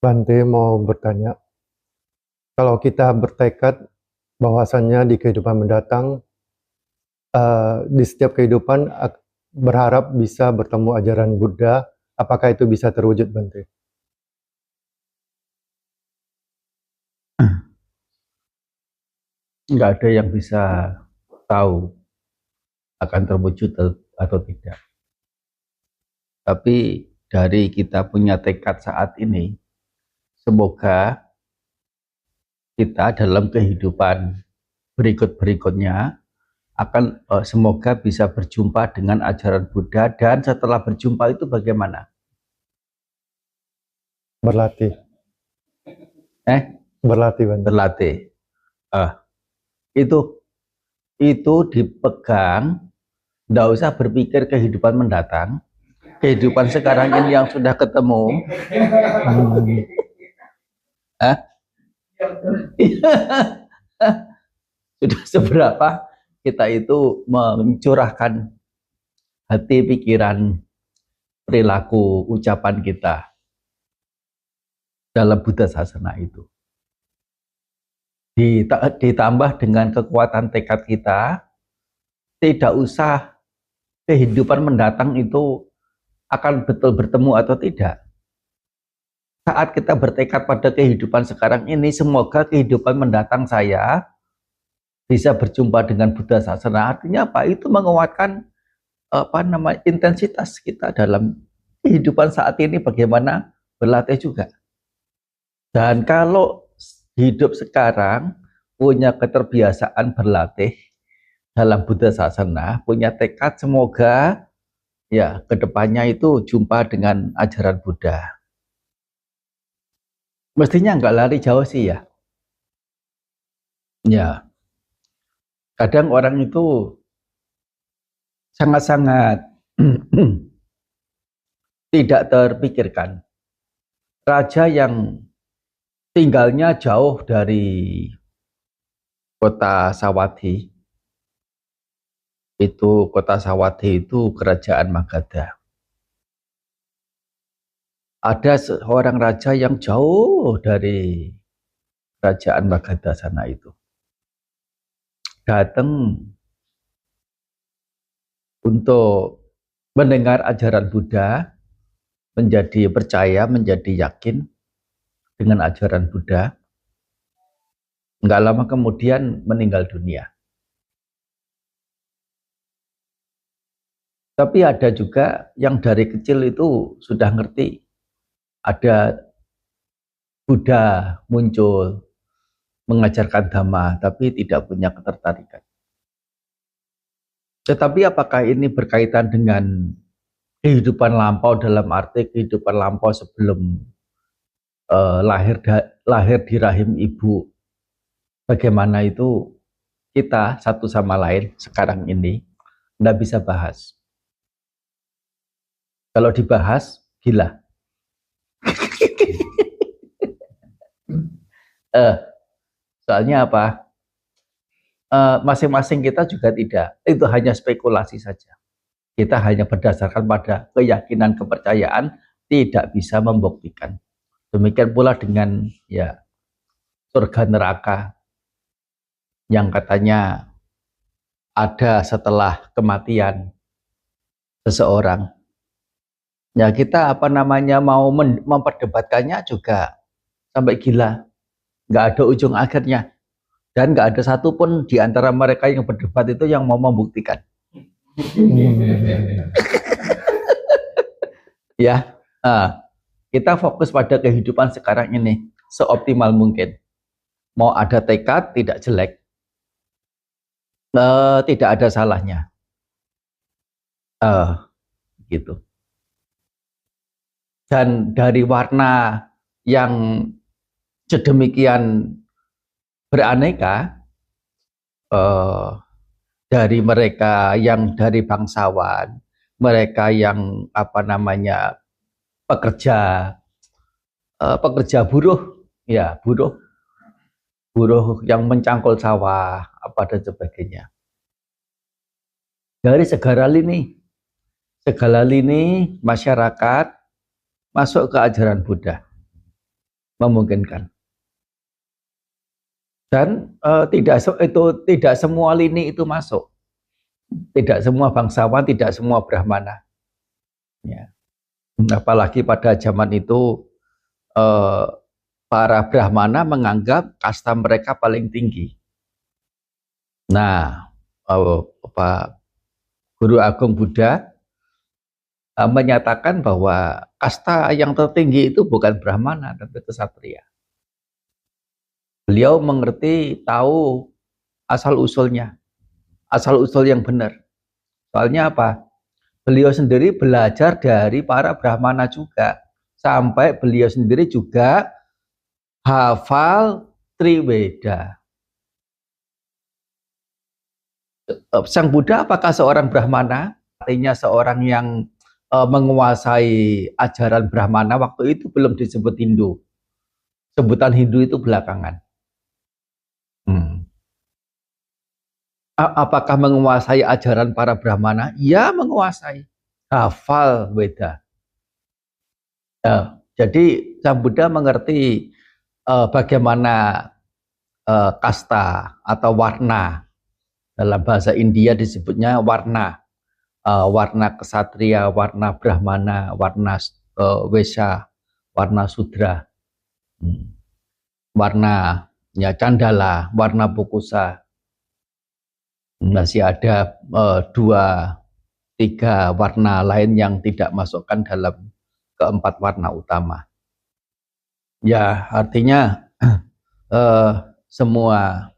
Bante mau bertanya, kalau kita bertekad bahwasannya di kehidupan mendatang, di setiap kehidupan berharap bisa bertemu ajaran Buddha, apakah itu bisa terwujud, Bante? Nggak ada yang bisa tahu akan terwujud atau tidak. Tapi dari kita punya tekad saat ini, semoga kita dalam kehidupan berikut-berikutnya akan semoga bisa berjumpa dengan ajaran Buddha, dan setelah berjumpa itu bagaimana? Berlatih. Berlatih, Bante. Berlatih. Itu dipegang, nggak usah berpikir kehidupan mendatang, kehidupan sekarang ini yang sudah ketemu. Sudah seberapa kita itu mencurahkan hati, pikiran, perilaku, ucapan kita dalam Buddha Sasana itu. Ditambah dengan kekuatan tekad kita, tidak usah kehidupan mendatang itu akan betul bertemu atau tidak. Saat kita bertekad pada kehidupan sekarang ini, semoga kehidupan mendatang saya bisa berjumpa dengan Buddha Sasana. Artinya apa? Itu menguatkan intensitas kita dalam kehidupan saat ini, bagaimana berlatih juga. Dan kalau hidup sekarang punya keterbiasaan berlatih dalam Buddha Sasana, punya tekad semoga ya kedepannya itu jumpa dengan ajaran Buddha. Mestinya nggak lari jauh sih ya. Ya, kadang orang itu sangat-sangat tidak terpikirkan. Raja yang tinggalnya jauh dari kota Sawadhi, kota Sawadhi itu kerajaan Magadha. Ada seorang raja yang jauh dari kerajaan Magadha sana itu datang untuk mendengar ajaran Buddha, menjadi percaya, menjadi yakin dengan ajaran Buddha. Enggak lama kemudian meninggal dunia. Tapi ada juga yang dari kecil itu sudah ngerti ada Buddha muncul mengajarkan Dhamma, tapi tidak punya ketertarikan. Tetapi apakah ini berkaitan dengan kehidupan lampau, dalam arti kehidupan lampau sebelum lahir di rahim ibu? Bagaimana itu kita satu sama lain sekarang ini tidak bisa bahas. Kalau dibahas, gila. Soalnya apa? Masing-masing kita juga tidak. Itu hanya spekulasi saja. Kita hanya berdasarkan pada keyakinan, kepercayaan, tidak bisa membuktikan. Demikian pula dengan ya surga neraka yang katanya ada setelah kematian seseorang. Ya kita mau memperdebatkannya juga sampai gila, nggak ada ujung akhirnya, dan nggak ada satupun di antara mereka yang berdebat itu yang mau membuktikan. Ya, kita fokus pada kehidupan sekarang ini seoptimal mungkin. Mau ada tekad tidak jelek, tidak ada salahnya, gitu. Dan dari warna yang sedemikian beraneka, dari mereka yang dari bangsawan, mereka yang pekerja buruh, ya buruh yang mencangkul sawah dan sebagainya. Dari segala lini masyarakat masuk ke ajaran Buddha. memungkinkan. Dan tidak semua lini itu masuk, tidak semua bangsawan, tidak semua Brahmana. Ya. Apalagi pada zaman itu para Brahmana menganggap kasta mereka paling tinggi. Nah, Guru Agung Buddha menyatakan bahwa kasta yang tertinggi itu bukan Brahmana, tapi Ksatria. Beliau mengerti, tahu asal-usulnya, asal-usul yang benar. Soalnya apa? Beliau sendiri belajar dari para Brahmana juga, sampai beliau sendiri juga hafal Triweda. Sang Buddha apakah seorang Brahmana? Artinya seorang yang menguasai ajaran Brahmana. Waktu itu belum disebut Hindu. Sebutan Hindu itu belakangan. Apakah menguasai ajaran para Brahmana? Ya, menguasai. Hafal Weda. Jadi Sang Buddha mengerti bagaimana kasta atau warna. Dalam bahasa India disebutnya warna. Warna Ksatria, warna Brahmana, warna Wesya, warna Sudra. Warna Candala, warna Pukusa. Masih ada 2-3 warna lain yang tidak masukkan dalam keempat warna utama. Ya, artinya semua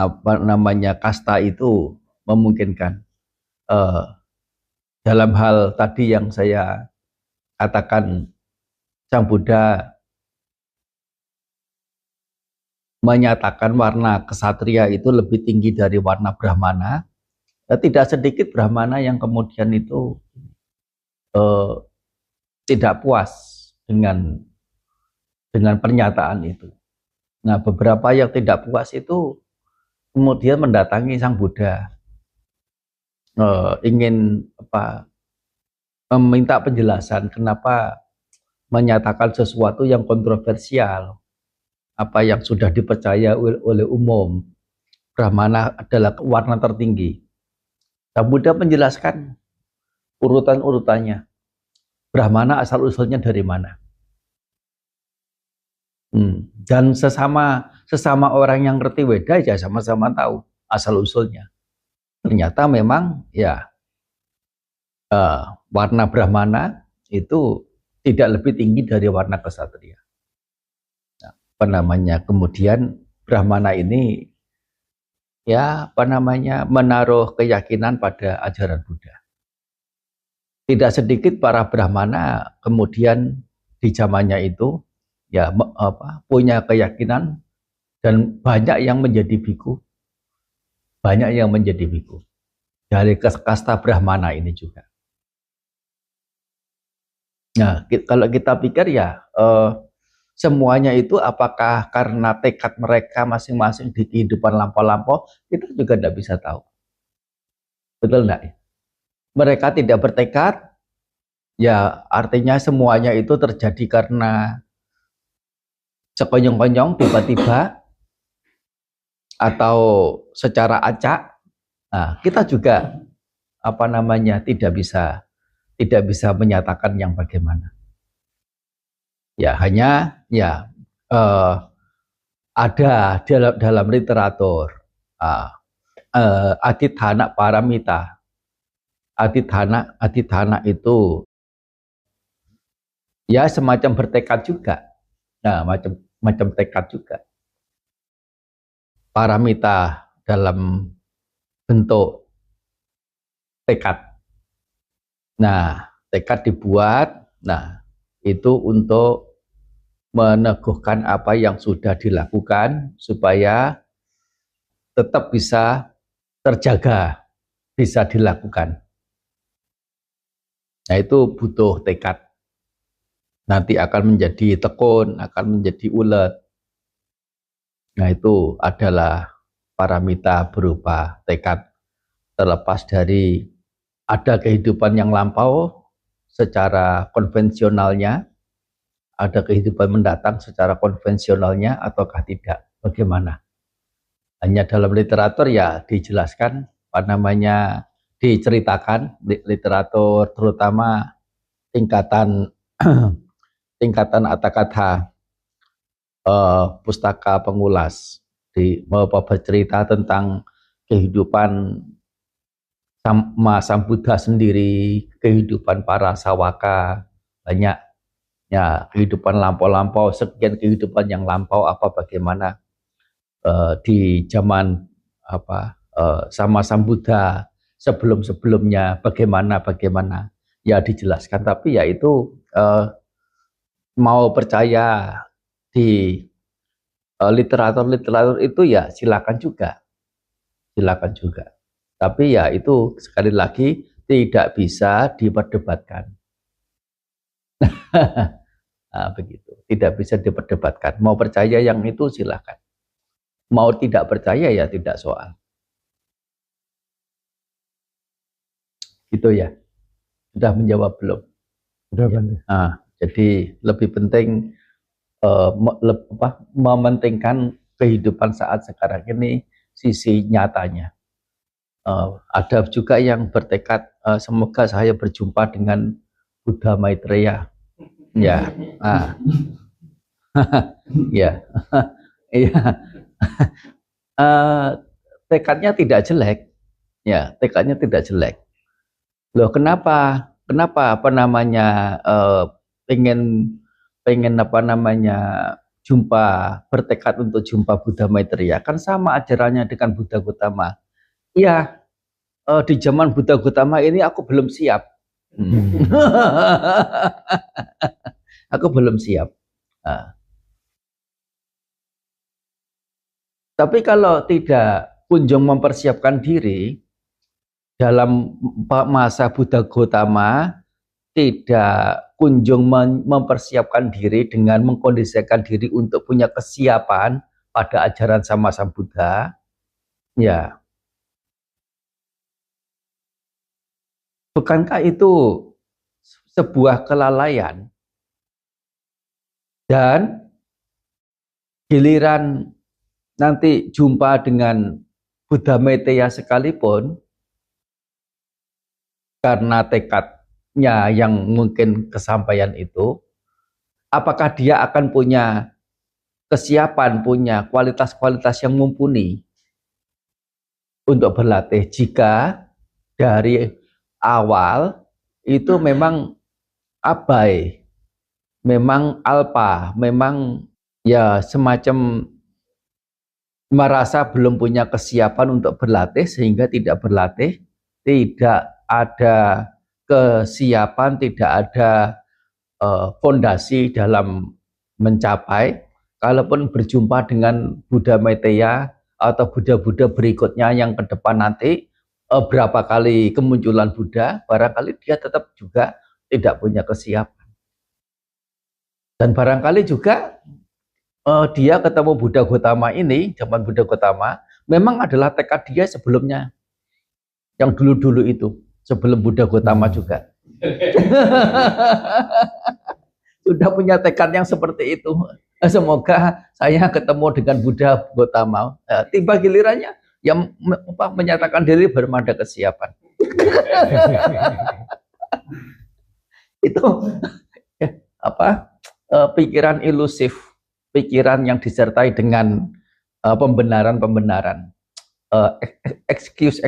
apa namanya kasta itu memungkinkan. Dalam hal tadi yang saya katakan, Sang Buddha menyatakan warna Ksatria itu lebih tinggi dari warna Brahmana. Tidak sedikit Brahmana yang kemudian itu tidak puas dengan pernyataan itu. Nah, beberapa yang tidak puas itu kemudian mendatangi Sang Buddha, ingin meminta penjelasan kenapa menyatakan sesuatu yang kontroversial, apa yang sudah dipercaya oleh umum, Brahmana adalah warna tertinggi. Sang Buddha menjelaskan urutan-urutannya. Brahmana asal-usulnya dari mana? Dan sesama orang yang ngerti Weda ya sama-sama tahu asal-usulnya. Ternyata memang ya warna Brahmana itu tidak lebih tinggi dari warna Ksatria. Kemudian Brahmana ini menaruh keyakinan pada ajaran Buddha. Tidak sedikit para Brahmana kemudian di zamannya itu punya keyakinan dan banyak yang menjadi biku. Banyak yang menjadi biku dari kasta Brahmana ini juga. Nah, kalau kita pikir semuanya itu apakah karena tekad mereka masing-masing di kehidupan lampau-lampau, kita juga tidak bisa tahu. Betul enggak ya? Mereka tidak bertekad, ya artinya semuanya itu terjadi karena sekonyong-konyong tiba-tiba atau secara acak. Nah, kita juga tidak bisa menyatakan yang bagaimana. Ya hanya ada dalam literatur adithana paramita. Adithana itu ya semacam bertekad juga. Nah, macam tekad juga. Paramita dalam bentuk tekad. Nah, tekad dibuat, itu untuk meneguhkan apa yang sudah dilakukan supaya tetap bisa terjaga, bisa dilakukan. Nah, itu butuh tekad. Nanti akan menjadi tekun, akan menjadi ulet. Nah, itu adalah paramita berupa tekad. Terlepas dari ada kehidupan yang lampau secara konvensionalnya, ada kehidupan mendatang secara konvensionalnya ataukah tidak? Bagaimana? Hanya dalam literatur ya dijelaskan, diceritakan literatur terutama tingkatan tingkatan kata pustaka pengulas bercerita tentang kehidupan Sang Buddha sendiri, kehidupan para sawaka, banyak ya kehidupan lampau-lampau, sekian kehidupan yang lampau bagaimana di zaman sama Sang Buddha sebelum-sebelumnya bagaimana ya dijelaskan, tapi ya itu mau percaya di literatur itu ya silakan juga. Tapi ya itu sekali lagi tidak bisa diperdebatkan. Nah, begitu, tidak bisa diperdebatkan. Mau percaya yang itu silakan. Mau tidak percaya ya tidak soal. Gitu ya. Sudah menjawab belum? Sudah, ya. Jadi lebih penting mementingkan kehidupan saat sekarang ini, sisi nyatanya. Ada juga yang bertekad semoga saya berjumpa dengan Buddha Maitreya. Ya, ya, iya. Tekadnya tidak jelek, ya, tekadnya tidak jelek. Loh, kenapa pengen bertekad untuk jumpa Buddha Maitreya? Kan sama ajarannya dengan Buddha Gautama. Iya, di zaman Buddha Gautama ini aku belum siap. Aku belum siap. Tapi kalau tidak kunjung mempersiapkan diri dalam masa Buddha Gautama, tidak kunjung mempersiapkan diri dengan mengkondisikan diri untuk punya kesiapan pada ajaran sama Sang Buddha, ya, bukankah itu sebuah kelalaian? Dan giliran nanti jumpa dengan Buddha Maitreya sekalipun, karena tekadnya yang mungkin kesampaian itu, apakah dia akan punya kesiapan, punya kualitas-kualitas yang mumpuni untuk berlatih jika dari awal itu memang abai, memang alpa, memang ya semacam merasa belum punya kesiapan untuk berlatih sehingga tidak berlatih, tidak ada kesiapan, tidak ada fondasi dalam mencapai. Kalaupun berjumpa dengan Buddha Maitreya atau Buddha-Buddha berikutnya yang ke depan nanti, berapa kali kemunculan Buddha, barangkali dia tetap juga tidak punya kesiapan. Dan barangkali juga dia ketemu Buddha Gautama ini, zaman Buddha Gautama, memang adalah tekad dia sebelumnya, yang dulu-dulu itu, sebelum Buddha Gautama juga. Sudah punya tekad yang seperti itu. Semoga saya ketemu dengan Buddha Gautama. Tiba gilirannya, yang menyatakan diri belum ada kesiapan. Itu pikiran ilusif, pikiran yang disertai dengan pembenaran-pembenaran, excuse,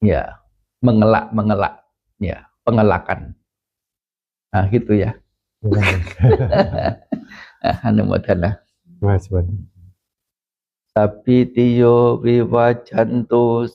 ya, mengelak, ya, pengelakan. Nah, gitu ya. Anumodana. Mas, Tapi tiyo viwajantu